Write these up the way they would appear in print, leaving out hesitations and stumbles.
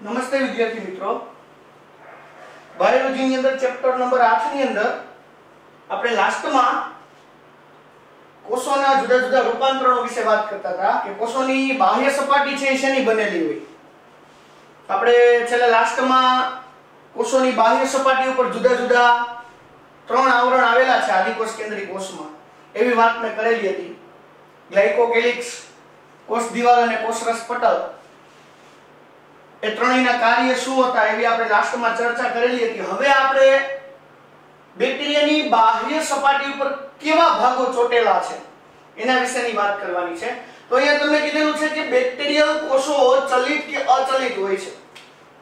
નમસ્તે વિદ્યાર્થી મિત્રો, બાયોલોજી ની અંદર ચેપ્ટર નંબર 8 ની અંદર આપણે લાસ્ટમાં કોષોના જુદા જુદા રૂપાંતરણો વિશે વાત કરતા હતા કે કોષોની બાહ્ય સપાટી છે એ શેની બનેલી હોય. આપણે છેલ્લા લાસ્ટમાં કોષોની બાહ્ય સપાટી ઉપર જુદા જુદા ત્રણ આવરણ આવેલા છે આદિકોષ કેન્દ્રી કોષમાં, એવી વાત મેં કરેલી હતી. ગ્લાયકોકેલિક્સ, કોષ દિવાલ અને કોષરસ પટલ, એ ત્રણેયના કાર્ય શું હતા એવી આપણે લાસ્ટમાં ચર્ચા કરેલી હતી. હવે આપણે બેક્ટેરિયાની બાહ્ય સપાટી ઉપર કેવા ભાગો ચોટેલા છે એના વિશેની વાત કરવાની છે. તો અહીંયા તમને કીધેલું છે કે બેક્ટેરિયલ કોષો ચલિત કે અચલિત હોય છે.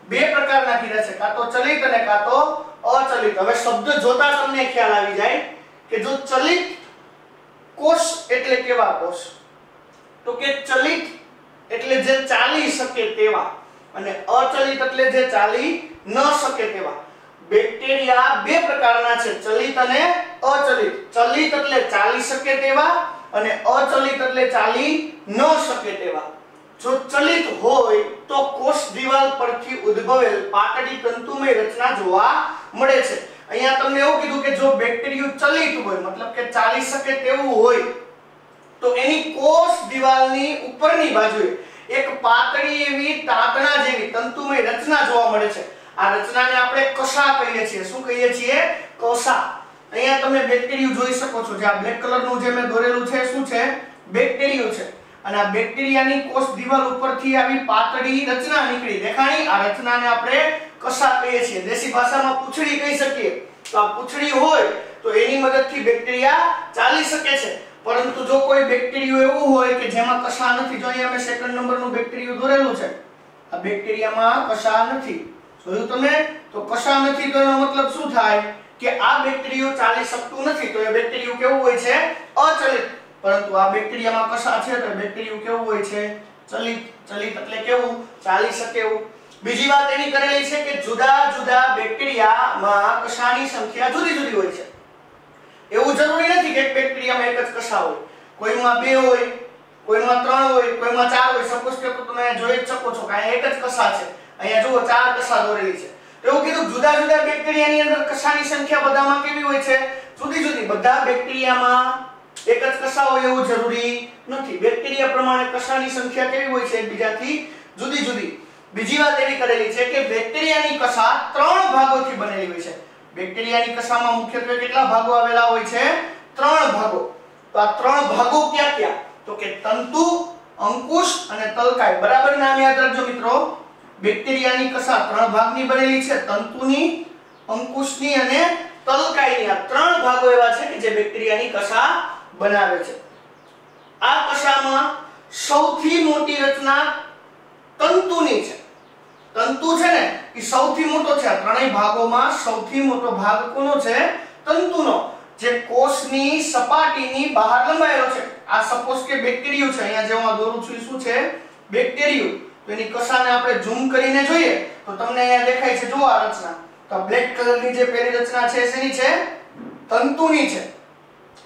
બે પ્રકારના કીધા છે, કાં તો ચલિત અને કાં તો અચલિત. હવે શબ્દ જોતા તમને ખ્યાલ આવી જાય કે જો ચલિત કોષ એટલે કેવા કોષ, તો કે ચલિત એટલે જે ચાલી શકે તેવા અને અચલિત એટલે જે ચાલી ન શકે તેવા. બેક્ટેરિયા બે પ્રકારના છે, ચલિત અને અચલિત. ચલિત એટલે ચાલી શકે તેવા અને અચલિત એટલે ચાલી ન શકે તેવા. જો ચલિત હોય તો કોષ દિવાલ પરથી ઉદ્ભવેલ પાતળી તંતુમય રચના જોવા મળે છે. અહીંયા તમને એવું કીધું કે જો બેક્ટેરિયો ચલિત હોય મતલબ કે ચાલી શકે તેવું હોય તો એની કોષ દિવાલની ઉપરની બાજુએ એક પાતળી એવી તાંતણા જેવી તંતુમય રચના જોવા મળે છે. આ રચનાને આપણે કશા કહીએ છીએ. શું કહીએ છીએ? કશા. અહીંયા તમે બેક્ટેરિયો જોઈ શકો છો. જે આ બ્લેક કલરનું જે મેં દોરેલું છે શું છે? બેક્ટેરિયો છે. અને આ બેક્ટેરિયાની કોષ દિવાલ ઉપરથી આવી પાતળી રચના નીકળી દેખાણી. આ રચનાને આપણે કશા કહીએ છીએ. દેશી ભાષામાં પૂંછડી કહી શકીએ. તો આ પૂંછડી હોય તો એની મદદથી બેક્ટેરિયા ચાલી શકે છે. પરંતુ જો કોઈ બેક્ટેરિયો એવું હોય કે જેમાં કશા નથી, જો અહીંયા મેં સેકન્ડ નંબરનું બેક્ટેરિયો દોરેલું છે, આ બેક્ટેરિયામાં કશા નથી, જોયું તમે? તો કશા નથી તો એનો મતલબ શું થાય કે આ બેક્ટેરિયો ચાલી શકતું નથી. તો એ બેક્ટેરિયો કેવું હોય છે? અચલિત. પરંતુ આ બેક્ટેરિયામાં કશા છે તો બેક્ટેરિયો કેવું હોય છે? ચલિત. ચલિત એટલે કેવું? ચાલી શકે એવું. બીજી વાત એની કરેલી છે કે જુદા જુદા બેક્ટેરિયામાં કશાની સંખ્યા જુદી જુદી હોય છે. એવું જરૂરી નથી કે એક બેક્ટેરિયામાં એક જ કશા હોય. કોઈમાં બે હોય, કોઈમાં ત્રણ હોય, કોઈમાં ચાર હોય. સપોઝ કે તમે જોઈ જ શકો છો કે અહીંયા એક જ કશા છે, અહીંયા જુઓ ચાર કશા દોરેલી છે. એવું કીધું જુદા જુદા બેક્ટેરિયાની અંદર કશાની સંખ્યા બધામાં કેવી હોય છે? જુદી જુદી. બધા બેક્ટેરિયામાં એક જ કશા હોય એવું જરૂરી નથી. બેક્ટેરિયા પ્રમાણે કશાની સંખ્યા કેવી હોય છે? એકબીજાથી જુદી જુદી. બીજી વાત એવી કરેલી છે કે બેક્ટેરિયાની કશા ત્રણ ભાગોથી બનેલી હોય છે. બેક્ટેરિયાની કશામાં મુખ્યત્વે કેટલા ભાગો આવેલા હોય છે? ત્રણ ભાગો. તો આ ત્રણ ભાગો ક્યાં ક્યાં? તો કે તંતુ, અંકુશ અને તલકાય. બરાબર નામ યાદ રાખજો મિત્રો. બેક્ટેરિયાની કશા ત્રણ ભાગની બનેલી છે, તંતુની, અંકુશની અને તલકાયની. આ ત્રણ ભાગો એવા છે કે જે બેક્ટેરિયાની કશા બનાવે છે. આ કશામાં સૌથી મોટી રચના તંતુની છે. તંતુ છે ને એ સૌથી મોટો છે. આ ત્રણેય ભાગોમાં સૌથી મોટો ભાગ કોનો છે? તંતુનો, જે કોષની સપાટીની બહાર લંબાયેલો છે. આ સપોઝ કે બેક્ટેરિયો છે, અહીંયા જે હું દોરું છું શું છે? બેક્ટેરિયો. તો એની કશાને આપણે ઝૂમ કરીને જોઈએ તો તમને અહીંયા દેખાય છે. જુઓ આ રચના. તો આ બ્લેક કલરની જે પહેલી રચના છે શેની છે? તંતુની છે.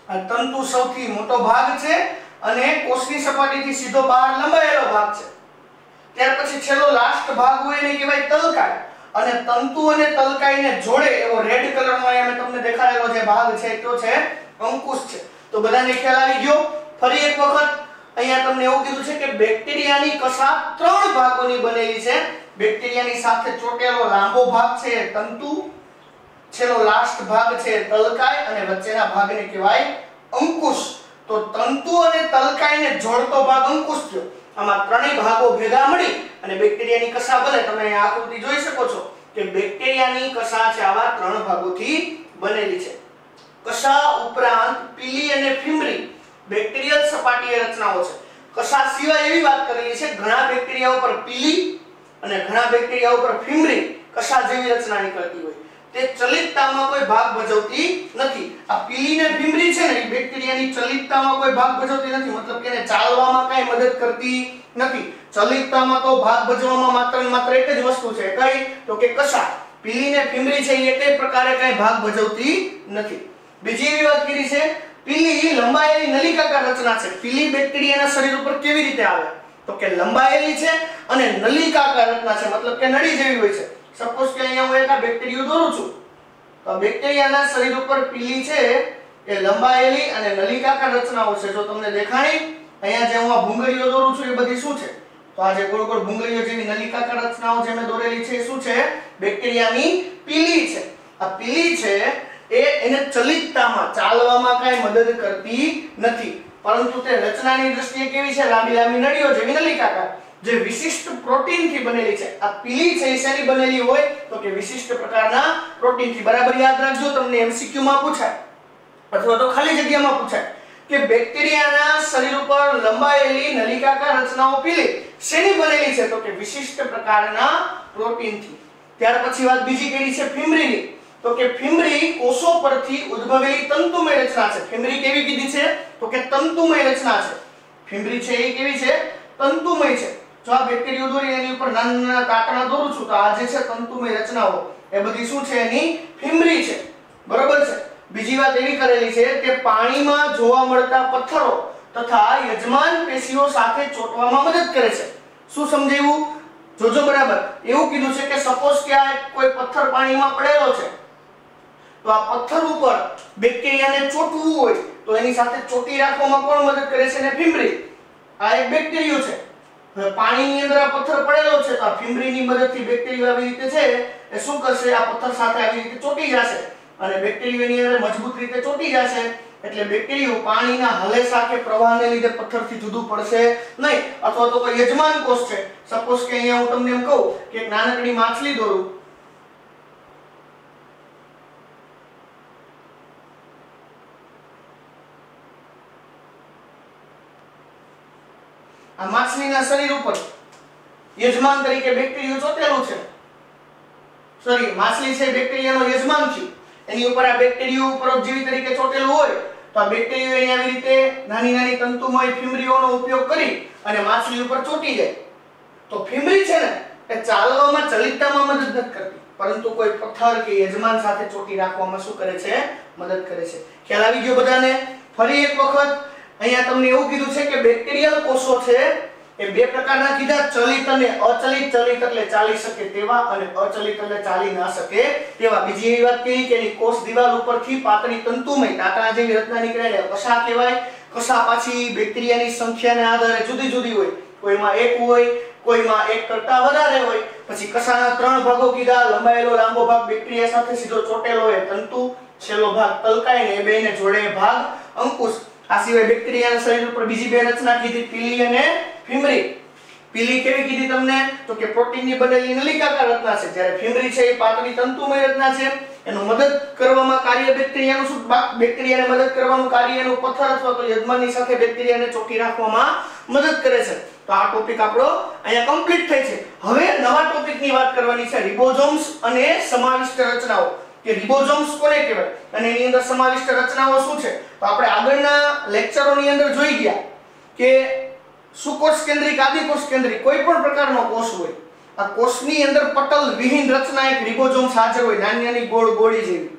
આ તંતુ સૌથી મોટો ભાગ છે અને કોષની સપાટીથી સીધો બહાર લંબાયેલો ભાગ છે. ત્યાર પછી છેલ્લો લાસ્ટ ભાગ હોય એને કહેવાય તલકાય. અને તંતુ અને તલકાયને જોડે એવો રેડ કલરનો અહીંયા મેં તમને દેખાડેલો જે ભાગ છે તો છે અંકુશ છે. તો બધાને ખ્યાલ આવી ગયો? ફરી એક વખત અહીંયા તમને એવું કીધું છે કે બેક્ટેરિયાની કશા ત્રણ ભાગોની બનેલી છે. બેક્ટેરિયાની સાથે ચોટેલો લાંબો ભાગ છે તંતુ, છેલ્લો લાસ્ટ ભાગ છે તલકાય અને વચ્ચેના ભાગને કહેવાય અંકુશ. તો તંતુ અને તલકાયને જોડતો ભાગ અંકુશ થયો. આમાં ત્રણેય ભાગો ભેગા મળી અને બેક્ટેરિયાની કશા બને. તમે આ આકૃતિ જોઈ શકો છો કે બેક્ટેરિયાની કશા છે આવા ત્રણ ભાગોથી બનેલી છે. કશા ઉપરાંત પીલી અને ફિમરી બેક્ટેરિયલ સપાટીય રચનાઓ છે. કશા સિવાય એવી વાત કરેલી છે ઘણા બેક્ટેરિયા ઉપર પીલી અને ઘણા બેક્ટેરિયા ઉપર ફિમરી કશા જેવી રચના નીકળતી હોય. તે ચલિતતામાં કોઈ ભાગ ભજવતી નથી. આ પીલી ને ફિમરી છે ને એ બેક્ટેરિયાની ચલિતતામાં કોઈ ભાગ ભજવતી નથી. મતલબ કે એને ચાલવામાં કઈ મદદ કરતી નથી. ચલિતતામાં તો ભાગ ભજવવામાં માત્ર ને માત્ર એક જ વસ્તુ છે. કઈ? તો કે કશા. પીલી ને ફિમરી છે એ કઈ પ્રકારે કઈ ભાગ ભજવતી નથી. બીજી એવી વાત કરી છે પીલી લંબાયેલી નલિકાકાર રચના છે. પીલી બેક્ટેરિયાના શરીર ઉપર કેવી રીતે આવે? તો તો કે લંબાયેલી છે અને નલિકાકાર રચના છે, મતલબ કે નળી જેવી હોય છે. સપોઝ કે અહીંયા હું એક આ બેક્ટેરિયો દોરું છું, તો બેક્ટેરિયાના શરીર ઉપર પીલી છે એ લંબાયેલી અને નલિકાકાર રચનાઓ છે. જો તમને દેખાણી અહીંયા જે હું આ ભૂંગળીઓ દોરું છું એ બધી શું છે? તો આ જે ગોળ ગોળ ભૂંગળીઓ જેવી નલિકાકાર રચનાઓ જે મેં દોરેલી છે એ શું છે? બેક્ટેરિયાની પીલી છે. આ પીલી છે એ એને ચલિતતામાં ચાલવામાં કાંઈ મદદ કરતી નથી, પરંતુ તે રચનાની દ્રષ્ટિએ કેવી છે? લાંબી લાંબી નળીઓ જેવી નલિકાકાર, જે વિશિષ્ટ પ્રોટીનથી બનેલી છે. આ પીલી છે એ શેની બનેલી હોય? તો કે વિશિષ્ટ પ્રકારના પ્રોટીનથી. બરાબર યાદ રાખજો, તમને એમસીક્યુ માં પૂછાય અથવા તો ખાલી જગ્યામાં પૂછાય કે બેક્ટેરિયાના શરીર ઉપર લંબાયેલી નલિકાકાર રચનાઓ પીલી શેની બનેલી છે? તો કે વિશિષ્ટ પ્રકારના પ્રોટીનથી. ત્યાર પછી વાત બીજી કેવી છે? ફીમરીની. તો કે ફીમરી કોષો પરથી ઉદ્ભવેલી તંતુમય રચના છે. ફીમરી કેવી કીધી છે? તો કે તંતુમય રચના છે. ફીમરી છે એ કેવી છે? તંતુમય છે. જો આ બેક્ટેરિયો દોરી એની ઉપર નાના નાના કાંકરા દોરું છું, તો આ જે છે તંતુમય રચનાઓ એ બધી શું છે? એની ફીમરી છે. બરોબર છે. બીજી વાત એવી કરેલી છે કે પાણીમાં જોવા મળતા પથ્થરો તથા યજમાન પેશીઓ સાથે ચોંટવામાં મદદ કરે છે. શું સમજાયું? જોજો બરાબર. એવું કીધું છે કે સપોઝ કે આ કોઈ પથ્થર પાણીમાં પડેલો છે, તો આ પથ્થર ઉપર બેક્ટેરિયાને ચોંટવું હોય તો એની સાથે ચોંટી રાખવામાં કોણ મદદ કરે છે? ને ફીમરી. આ એક બેક્ટેરિયો છે. હવે પાણીની અંદર આ પથ્થર પડેલો છે, તો આ ફીમરીની મદદથી બેક્ટેરિયો આવી રીતે છે એ શું કરશે? આ પથ્થર સાથે આવી રીતે ચોંટી જશે અને બેક્ટેરિયાની અંદર મજબૂત રીતે ચોંટી જશે, એટલે બેક્ટેરિયો પાણીના હલેસા કે પ્રવાહને લીધે પથ્થરથી જુદું પડશે નહીં. અથવા તો કોઈ યજમાન કોષ છે, સપોઝ કે અહીંયા હું તમને એમ કહું કે એક નાનકડી માછલી દોરું, આ માછલીના શરીર ઉપર યજમાન તરીકે બેક્ટેરિયો ચોંટેલું છે. સોરી, માછલી છે બેક્ટેરિયાનો યજમાન છે, એની ઉપર આ બેક્ટેરિયો પરોપજીવી તરીકે ચોંટેલું હોય, તો આ બેક્ટેરિયો એની આવી રીતે નાની નાની તંતુમય ફીમરીઓનો ઉપયોગ કરી અને માછલી ઉપર ચોંટી જાય. તો ફીમરી છે ને એ ચાલવામાં ચલિતતામાં મદદ નથી કરતી, પરંતુ કોઈ પથ્થર કે યજમાન સાથે ચોંટી રાખવામાં શું કરે છે? મદદ કરે છે. ખ્યાલ આવી ગયો બધાને? ફરી એક વખત અહીંયા તમને એવું કીધું છે કે બેક્ટેરિયલ કોષો છે એ બે પ્રકારના કીધા, ચલિત અને અચલિત. ચલિત એટલે ચાલી શકે તેવા અને અચલિત એટલે ચાલી ના શકે તેવા. બીજી એવી વાત કહી કે એની કોષ દિવાલ ઉપરથી પાતળી તંતુમય ટાંકા જેવી રચના નીકળે એટલે કશા કહેવાય. કશા પાછી બેક્ટેરિયાની સંખ્યાને આધારે જુદી જુદી હોય, કોઈમાં એક હોય, કોઈમાં એક કરતા વધારે હોય. પછી કશાના ત્રણ ભાગો કીધા, લંબાયેલો લાંબો ભાગ બેક્ટેરિયા સાથે સીધો ચોંટેલો હોય તંતુ, છેલ્લો ભાગ તલકાય ને એ બેને જોડે ભાગ અંકુશ. આ સિવાય બેક્ટેરિયાના શરીર ઉપર બીજી બે રચના કીધી, પીલી અને ફીમરી. પીલી કેવી કીધી તમને? તો કે પ્રોટીનની બનેલી નલિકાકાર રચના છે, જ્યારે ફીમરી છે એ પાતળી તંતુમય રચના છે. એનું મદદ કરવામાં કાર્ય બેક્ટેરિયાનું શું? બેક્ટેરિયાને મદદ કરવાનું કાર્ય એનું પથ્થર અથવા તો યજમાનની સાથે બેક્ટેરિયાને ચોંટી રાખવામાં મદદ કરે છે. તો આ ટોપિક આપણો અહીંયા કમ્પ્લીટ થાય છે. હવે નવા ટોપિકની વાત કરવાની છે, રિબોઝોમ્સ અને સમાવિષ્ટ રચનાઓ. કે રિબોઝોમ્સ કોને કહેવાય અને એની અંદર સમાવિષ્ટ રચનાઓ શું છે? તો આપણે આગળના લેક્ચરોની અંદર જોઈ ગયા કે સુકોષ કેન્દ્રિક, આદિકોષ કેન્દ્રિક કોઈ પણ પ્રકારનો કોષ હોય, આ કોષની અંદર પટલ વિહીન રચના એક રિબોઝોમ્સ હાજર હોય, નાની નાની ગોળ ગોળી જેવી.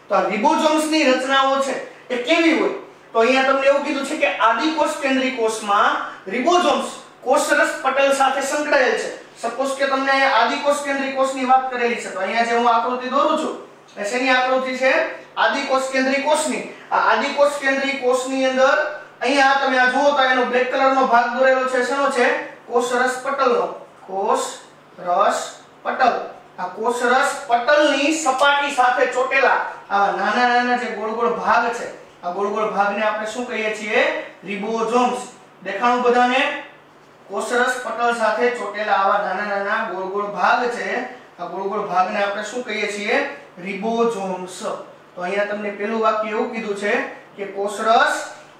તો આ રિબોઝોમ્સની રચનાઓ છે એ કેવી હોય? તો અહીંયા તમને એવું કીધું છે કે આદિકોષ કેન્દ્રિક કોષમાં રિબોઝોમ્સ કોષરસ પટલ સાથે સંકળાયેલ છે. સપોઝ કે તમને આદિકોષ કેન્દ્રિક કોષની વાત કરેલી છે, તો અહીંયા જે હું આકૃતિ દોરું છું એ શેની આકૃતિ છે? આદિકોષ કેન્દ્રિક કોષની. આ આદિકોષ કેન્દ્રિક કોષની અંદર અહીંયા તમે આ જુઓ તો એનો બ્લેક કલરનો ભાગ દોરેલો છે, શેનો છે? કોષરસ પટલનો. કોષરસ પટલ. આ કોષરસ પટલની સપાટી સાથે ચોટેલા આવા નાના નાના જે ગોળ ગોળ ભાગ છે, આ ગોળ ગોળ ભાગને આપણે શું કહીએ છીએ? રિબોઝોમ્સ. દેખાણું બધાને? કોષરસ પટલ સાથે ચોટેલા આવા નાના નાના ગોળ ગોળ ભાગ છે, આ ગોળ ગોળ ભાગને આપણે શું કહીએ છીએ? રિબોઝોમ્સ. તો અહીંયા તમને પહેલું વાક્ય એવું કીધું છે કે કોષરસ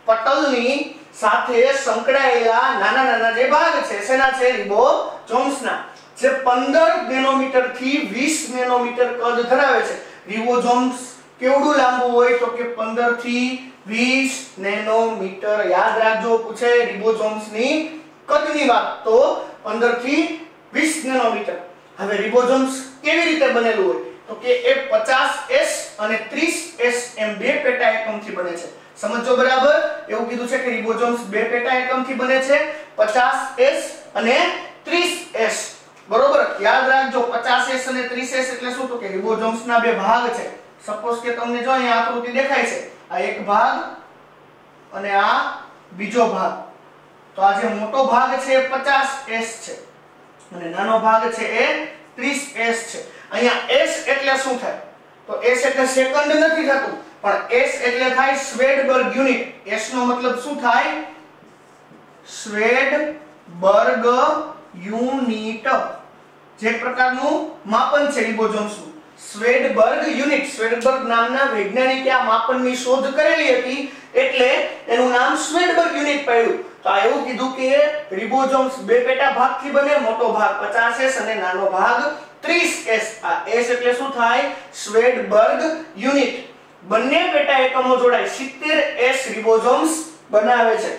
પટલની સાથે સંકળાયેલા નાના નાના જે ભાગ છે શેના છે? રિબોઝોમ્સના, જે 15 નેનોમીટર થી 20 નેનોમીટર કદ ધરાવે છે. રિબોઝોમ્સ કેવડું લાંબુ હોય? તો કે 15 થી 20 નેનોમીટર. યાદ રાખજો, પૂછે રિબોઝોમ્સની કદની વાત તો 15 થી 20 નેનોમીટર. હવે રિબોઝોમ્સ કેવી રીતે બનેલું હોય? તો કે એ 50S અને 30S એમ બે પેટા એકમથી બને છે. સમજો બરાબર? એવું કીધું છે કે રિબોઝોમ્સ બે પેટા એકમથી બને છે, 50S અને 30S. બરોબર? યાદ રાખજો 50S અને 30S એટલે શું? તો કે રિબોઝોમ્સના બે ભાગ છે. સપોઝ કે તમને જો અહીંયા આકૃતિ દેખાય છે, આ એક ભાગ અને આ બીજો ભાગ. તો આ જે મોટો ભાગ છે એ 50S છે અને નાનો ભાગ છે એ 30S છે. અહીંયા S એટલે શું થાય? તો S એટલે સેકન્ડ નથી થતું, પણ S એટલે થાય સ્વેડબર્ગ યુનિટ. S નો મતલબ શું થાય? સ્વેડબર્ગ યુનિટ. જે પ્રકારનું માપન છે રિબોઝોમ્સનું, સ્વેડબર્ગ યુનિટ. સ્વેડબર્ગ નામના વૈજ્ઞાનિકે આ માપનની શોધ કરેલી હતી એટલે એનું નામ સ્વેડબર્ગ યુનિટ પડ્યું. તો આ એવું કીધું કે રિબોઝોમ્સ બે પેટા ભાગથી બને, મોટો ભાગ 50S અને નાનો ભાગ 30S. આ S એટલે શું થાય? સ્વેડબર્ગ યુનિટ. બંને પેટા એકમો જોડાય 70S રિબોઝોમ્સ બનાવે છે.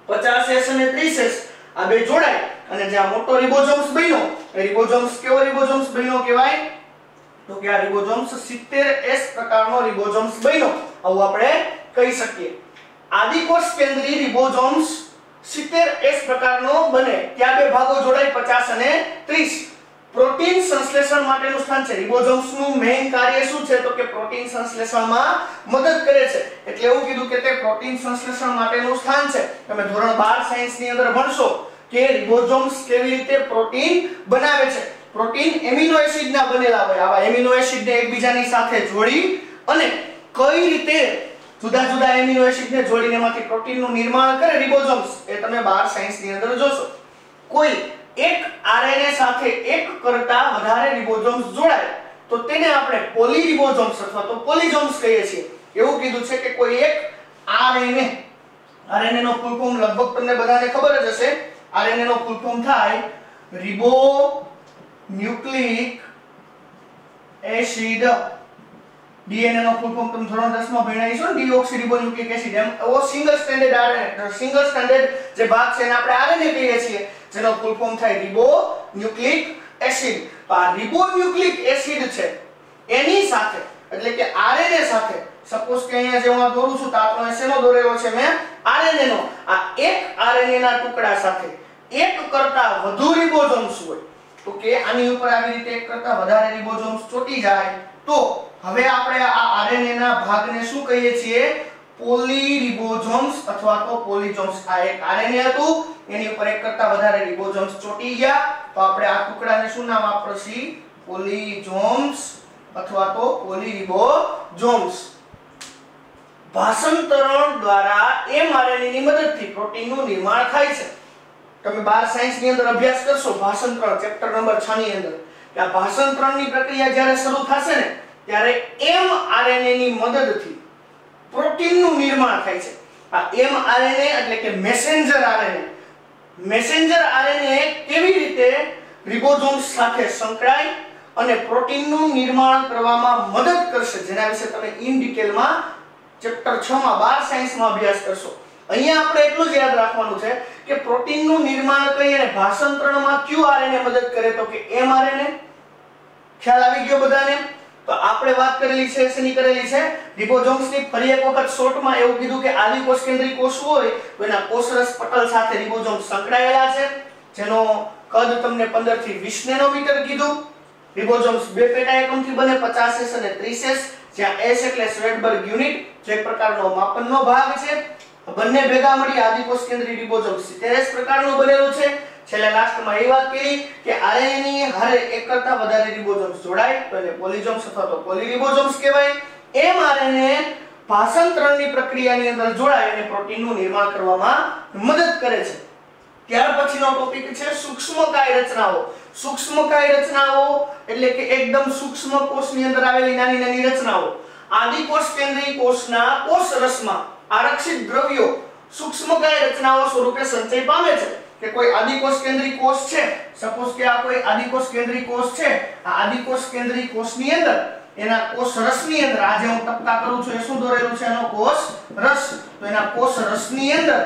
50S અને 30S આ બે જોડાય અને જે આ મોટો રિબોઝોમ્સ બન્યો, એ રિબોઝોમ્સ કેવો રિબોઝોમ્સ બન્યો કહેવાય? તો કે આ રિબોઝોમ્સ 70S પ્રકારનો રિબોઝોમ્સ બન્યો, આવું આપણે કહી શકીએ. આદિકોષ કેન્દ્રીય રિબોઝોમ્સ 70S પ્રકારનો બને. ત્યાં બે ભાગો જોડાય 50 અને 30. પ્રોટીન સંશ્લેષણ માટેનું સ્થાન છે. રિબોઝોમ્સનું મેઇન કાર્ય શું છે? તો કે પ્રોટીન સંશ્લેષણમાં મદદ કરે છે. એટલે એવું કીધું કે તે પ્રોટીન સંશ્લેષણ માટેનું સ્થાન છે. તમે ધોરણ 12 સાયન્સની અંદર ભણશો કે રિબોઝોમ્સ કેવી રીતે પ્રોટીન બનાવે છે. પ્રોટીન એમિનો એસિડના બનેલા હોય. આવા એમિનો એસિડને એકબીજાની સાથે જોડી અને કઈ રીતે જુદા જુદા એમિનો એસિડને જોડીને એમાંથી પ્રોટીનનું નિર્માણ કરે રિબોઝોમ્સ, એ તમે 12 સાયન્સની અંદર જોશો. કોઈ એક આરએનએ સાથે એક કરતા વધારે રિબોઝોમ્સ જોડાય તો તેને આપણે પોલીરિબોઝોમ્સ અથવા તો પોલીઝોમ્સ કહીએ છીએ. એવું કીધું છે કે કોઈ એક આરએનએ નો ફૂલ ફોર્મ લગભગ તમને બધાને ખબર જ હશે. આરએનએ નો ફૂલ ફોર્મ થાય રિબો ન્યુક્લિક એસિડ. ડીએનએ નો ફૂલ ફોર્મ તમે ધોરણ 10 માં ભણ્યા છો, ડીઓક્સીરિબોન્યુક્લિક એસિડ. એમ ઓ single stranded RNA, single stranded જે ભાગ છે એને આપણે આરએનએ કહીએ છીએ, જેનો ફૂલ ફોર્મ થાય રિબો ન્યુક્લિક એસિડ. તો આ રિબો ન્યુક્લિક એસિડ છે એની સાથે એટલે કે આરએનએ સાથે, સપોઝ કે અહીંયા જે હું દોરું છું તો આપણો શેનો દોરેલો છે મેં? આરએનએ નો. આ એક આરએનએ ના ટુકડા સાથે એક કરતા વધુ રિબોઝોમ્સ હોય તો કે આની ઉપર આવી રીતે એક કરતા વધારે રિબોઝોમ્સ ચોટી જાય તો હવે આપણે આ આરએનએ ના ભાગને શું કહીએ છીએ? પોલીરિબોઝોમ્સ અથવા તો પોલીઝોમ્સ. આ એક આરએનએ હતું, એની ઉપર એક કરતા વધારે રિબોઝોમ્સ ચોટી ગયા તો આપણે આ ટુકડાને શું નામ આપીશું? પોલીઝોમ્સ અથવા તો પોલીરિબોઝોમ્સ. ભાષાંતરણ દ્વારા mRNA ની મદદથી પ્રોટીનનું નિર્માણ થાય છે. તમે 12 સાયન્સની અંદર અભ્યાસ કરશો ભાષાંતરણ ચેપ્ટર નંબર 6 ની અંદર કે આ ભાષાંતરણની પ્રક્રિયા જ્યારે શરૂ થશે ને ત્યારે mRNA ની મદદથી પ્રોટીનનું નિર્માણ થાય છે. આ mRNA એટલે કે મેસેન્જર આરએનએ. મેસેન્જર આરએનએ કેવી રીતે રિબોઝોમ્સ સાથે સંકળાય અને પ્રોટીનનું નિર્માણ કરવામાં મદદ કરશે, જેના વિશે તમે ઇન ડિટેલમાં ચેપ્ટર 6 માં 12 સાયન્સમાં અભ્યાસ કરશો. અહીંયા આપણે એટલું જ યાદ રાખવાનું છે કે પ્રોટીનનું નિર્માણ કરી અને ભાષાંતરણમાં કયું આરએનએ મદદ કરે? તો કે mRNA. ખ્યાલ આવી ગયો બધાને? તો આપણે વાત કરેલી છે શેની કરેલી છે? રિબોઝોમ્સની. ફરી એક વખત શોર્ટમાં એવું કીધું કે આદિકોષ કેન્દ્રીય કોષ હોય તો એના કોષરસ પટલ સાથે રિબોઝોમ્સ સંકળાયેલા છે, જેનો કદ તમને 15 થી 20 નેનોમીટર કીધું. રિબોઝોમ્સ બે પેટા એકમથી બને, 50S અને 30S, જ્યાં S એટલે સ્વેડબર્ગ યુનિટ, જે પ્રકારનો માપનનો ભાગ છે. બંને ભેગા મળી આદિકોષ કેન્દ્રીય રિબોઝોમ્સ 70S પ્રકારનું બનેલું છે. છેલ્લે લાસ્ટમાં એ વાત કરી કે આરએનએ ની હારે એક કરતા વધારે રિબોઝોમ્સ જોડાય તો એને પોલીઝોમ્સ અથવા તો પોલીરિબોઝોમ્સ કહેવાય. mRNA ભાષાંતરણની પ્રક્રિયાની અંદર જોડાય અને પ્રોટીનનું નિર્માણ કરવામાં મદદ કરે છે. ત્યાર પછીનો ટોપિક છે સૂક્ષ્મકાય રચનાઓ. સૂક્ષ્મકાય રચનાઓ એટલે કે એકદમ સૂક્ષ્મ કોષની અંદર આવેલી નાની નાની રચનાઓ. આદિકોષ કેન્દ્રીય કોષના કોષરસમાં આરક્ષિત દ્રવ્યો સૂક્ષ્મકાય રચનાઓ સ્વરૂપે સંચય પામે છે. કે કોઈ આદિકોષ કેન્દ્રીય કોષ છે, સપોઝ કે આ કોઈ આદિકોષ કેન્દ્રીય કોષ છે, આ આદિકોષ કેન્દ્રીય કોષની અંદર એના કોષ રસની અંદર આજે હું ટપકા કરું છું એ શું દોરેલું છે? એનો કોષ રસ. તો એના કોષ રસની અંદર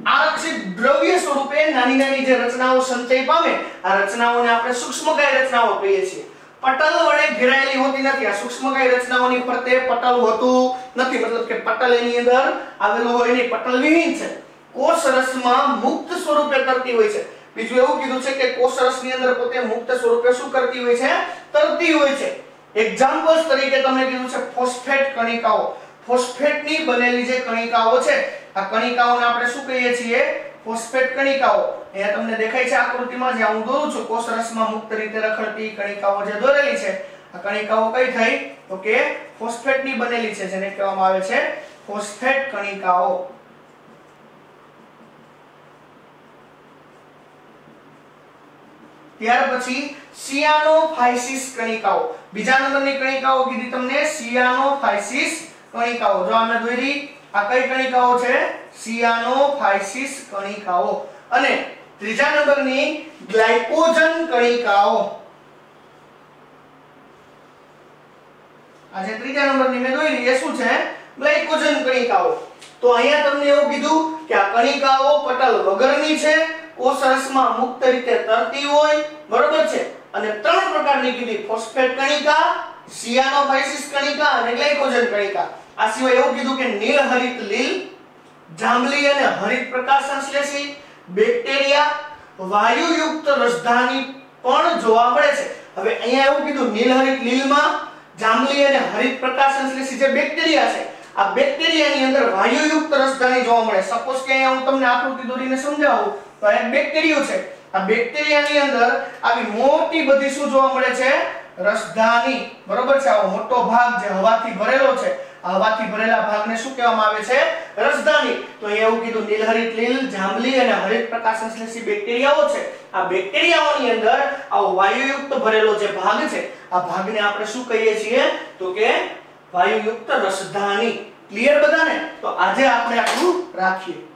આરક્ષિત દ્રવ્ય સ્વરૂપે નાની નાની જે રચનાઓ સંચય પામે, આ રચનાઓને આપણે સૂક્ષ્મકાય રચનાઓ કહીએ છીએ. પટલ વડે ઘેરાયેલી હોતી નથી. આ સૂક્ષ્મકાય રચનાઓની ફરતે પટલ હોતું નથી, મતલબ કે પટલ એની અંદર આવેલું હોય નહીં, પટલ વિહીન છે. કોષરસમાં મુક્ત સ્વરૂપે તરતી હોય છે. બીજું એવું કીધું છે કે કોષરસની અંદર પોતે મુક્ત સ્વરૂપે શું કરતી હોય છે? તરતી હોય છે. એક્ઝામ્પલ્સ તરીકે તમને કીધું છે ફોસ્ફેટ કણિકાઓ. ફોસ્ફેટની બનેલી જે કણિકાઓ છે, આ કણિકાઓને આપણે શું કહીએ છીએ? ફોસ્ફેટ કણિકાઓ. અહીંયા તમને દેખાય છે આકૃતિમાં, જે હું દોરું છું, કોષરસમાં મુક્ત રીતે રખડતી કણિકાઓ જે દોરેલી છે, આ કણિકાઓ કઈ થઈ? તો કે ફોસ્ફેટની બનેલી છે, જેને કહેવામાં આવે છે ફોસ્ફેટ કણિકાઓ. ત્યાર પછી સિયાનોફાઇસિસ કણિકાઓ. બીજા નંબરની કણિકાઓ કીધી તમને સિયાનોફાઇસિસ કણિકાઓ. જો આમે દોરી, આ કઈ કણિકાઓ છે? સિયાનોફાઇસિસ કણિકાઓ. અને ત્રીજા નંબરની ગ્લાયકોજન કણિકાઓ. આ જે ત્રીજા નંબરની મેં દોરી એ શું છે? ગ્લાયકોજન કણિકાઓ. તો અહીંયા તમને એવું કીધું કે આ કણિકાઓ પટલ વગરની છે, કોષરસમાં મુક્ત રીતે તરતી હોય, બરોબર છે. અને ત્રણ પ્રકારની કીધી: ફોસ્ફેટ કણિકા, સિયાનોફાઇસિસ કણિકા અને ગ્લાયકોજન કણિકા. આ સિવાય એવું કીધું કે નીલ હરિત લીલ, જાંબલી અને હરિત પ્રકાશ સંશ્લેષી, બેક્ટેરિયા, વાયુયુક્ત રસધાની પણ જોવા મળે છે. હવે અહીંયા એવું કીધું નીલ હરિત લીલમાં, જાંબલી અને હરિત પ્રકાશ સંશ્લેષી જે બેક્ટેરિયા છે, આ બેક્ટેરિયાની અંદર વાયુયુક્ત રસધાની જોવા મળે. સપોઝ કે અહીંયા હું તમને આકૃતિ દોરીને સમજાવું તો આ એક બેક્ટેરિયો છે. આ બેક્ટેરિયાની અંદર આવી મોટી બધી શું જોવા મળે છે? રસધાની, બરોબર છે. આવો મોટો ભાગ જે હવાથી ભરેલો છે, આ હવાથી ભરેલા ભાગને શું કહેવામાં આવે છે? રસધાની. તો અહીંયા એવું કીધું નીલહરિત લીલ, જાંબલી અને હરિત પ્રકાશ સંશ્લેષી બેક્ટેરિયાઓ છે. આ બેક્ટેરિયાઓની અંદર આવો વાયુયુક્ત ભરેલો જે ભાગ છે, આ ભાગને આપણે શું કહીએ છીએ? તો કે વાયુયુક્ત રસધાની. ક્લિયર બધાને? તો આજે આપણે આટલું રાખીએ.